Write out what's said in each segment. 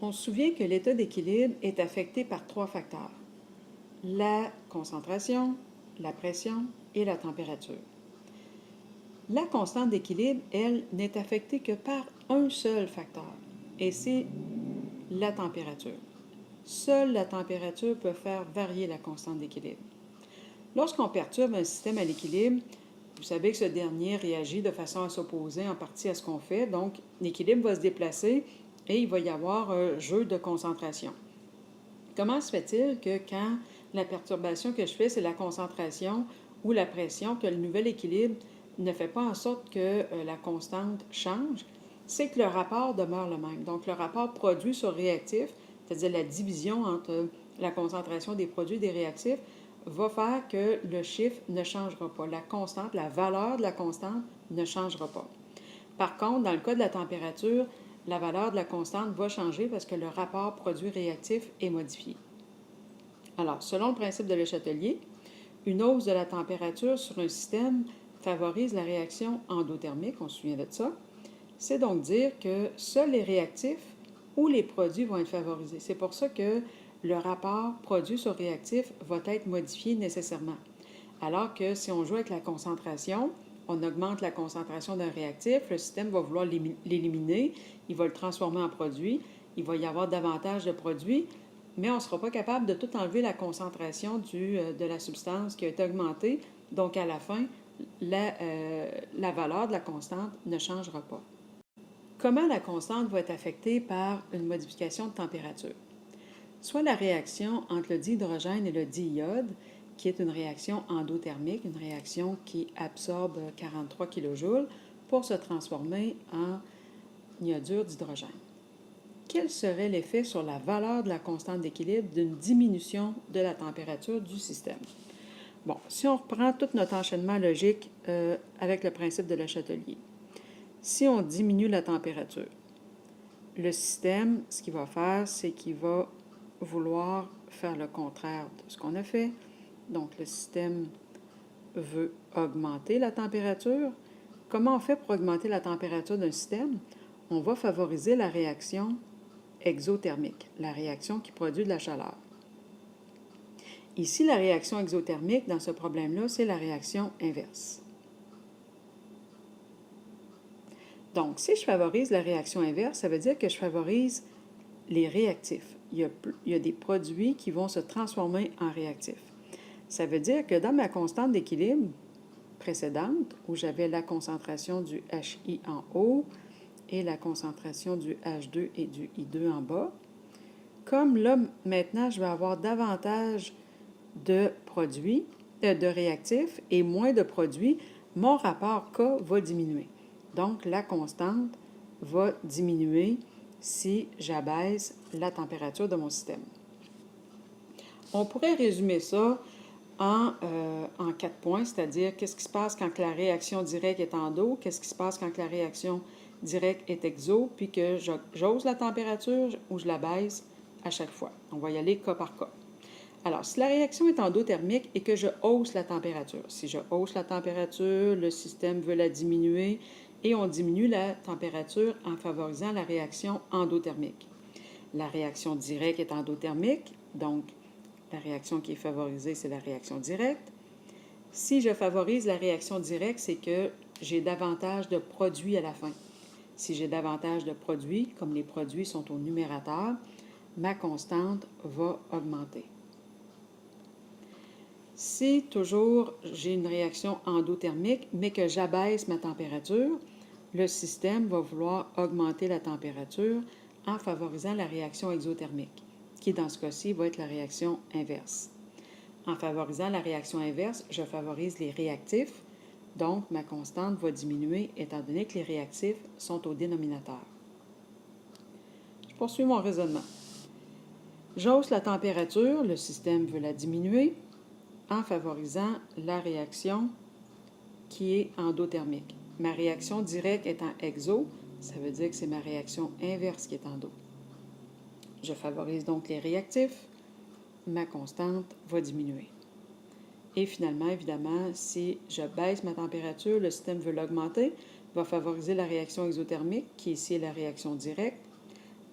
On se souvient que l'état d'équilibre est affecté par trois facteurs: la concentration, la pression et la température. La constante d'équilibre, elle, n'est affectée que par un seul facteur, et c'est la température. Seule la température peut faire varier la constante d'équilibre. Lorsqu'on perturbe un système à l'équilibre, vous savez que ce dernier réagit de façon à s'opposer en partie à ce qu'on fait, donc l'équilibre va se déplacer et il va y avoir un jeu de concentration. Comment se fait-il que quand la perturbation que je fais, c'est la concentration ou la pression, que le nouvel équilibre ne fait pas en sorte que la constante change? C'est que le rapport demeure le même. Donc, le rapport produit sur réactif, c'est-à-dire la division entre la concentration des produits et des réactifs, va faire que le chiffre ne changera pas. La constante, la valeur de la constante ne changera pas. Par contre, dans le cas de la température, la valeur de la constante va changer parce que le rapport produit-réactif est modifié. Alors, selon le principe de Le Chatelier, une hausse de la température sur un système favorise la réaction endothermique, on se souvient de ça. C'est donc dire que seuls les réactifs ou les produits vont être favorisés. C'est pour ça que le rapport produit sur réactif va être modifié nécessairement. Alors que si on joue avec la concentration, on augmente la concentration d'un réactif, le système va vouloir l'éliminer, il va le transformer en produit, il va y avoir davantage de produits, mais on ne sera pas capable de tout enlever la concentration de la substance qui a été augmentée. Donc, à la fin, la valeur de la constante ne changera pas. Comment la constante va être affectée par une modification de température? Soit la réaction entre le dihydrogène et le diiode, qui est une réaction endothermique, une réaction qui absorbe 43 kJ pour se transformer en iodure d'hydrogène. Quel serait l'effet sur la valeur de la constante d'équilibre d'une diminution de la température du système? Bon, si on reprend tout notre enchaînement logique avec le principe de Le Chatelier, si on diminue la température, le système, ce qu'il va faire, c'est qu'il va vouloir faire le contraire de ce qu'on a fait. Donc, le système veut augmenter la température. Comment on fait pour augmenter la température d'un système? On va favoriser la réaction exothermique, la réaction qui produit de la chaleur. Ici, la réaction exothermique, dans ce problème-là, c'est la réaction inverse. Donc, si je favorise la réaction inverse, ça veut dire que je favorise les réactifs. Il y a des produits qui vont se transformer en réactifs. Ça veut dire que dans ma constante d'équilibre précédente, où j'avais la concentration du HI en haut et la concentration du H2 et du I2 en bas, comme là, maintenant, je vais avoir davantage de produits, de réactifs et moins de produits, mon rapport K va diminuer. Donc, la constante va diminuer si j'abaisse la température de mon système. On pourrait résumer ça en 4 points, c'est-à-dire qu'est-ce qui se passe quand la réaction directe est endo, qu'est-ce qui se passe quand la réaction directe est exo, puis que j'ose la température ou je la baisse à chaque fois. On va y aller cas par cas. Alors, si la réaction est endothermique et que je hausse la température, si je hausse la température, le système veut la diminuer et on diminue la température en favorisant la réaction endothermique. La réaction directe est endothermique, donc la réaction qui est favorisée, c'est la réaction directe. Si je favorise la réaction directe, c'est que j'ai davantage de produits à la fin. Si j'ai davantage de produits, comme les produits sont au numérateur, ma constante va augmenter. Si toujours j'ai une réaction endothermique, mais que j'abaisse ma température, le système va vouloir augmenter la température en favorisant la réaction exothermique, qui dans ce cas-ci va être la réaction inverse. En favorisant la réaction inverse, je favorise les réactifs, donc ma constante va diminuer étant donné que les réactifs sont au dénominateur. Je poursuis mon raisonnement. J'hausse la température, le système veut la diminuer, en favorisant la réaction qui est endothermique. Ma réaction directe étant exo, ça veut dire que c'est ma réaction inverse qui est endo. Je favorise donc les réactifs, ma constante va diminuer. Et finalement, évidemment, si je baisse ma température, le système veut l'augmenter, va favoriser la réaction exothermique, qui ici est la réaction directe.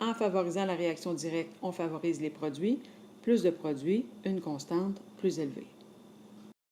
en favorisant la réaction directe, on favorise les produits. Plus de produits, une constante plus élevée.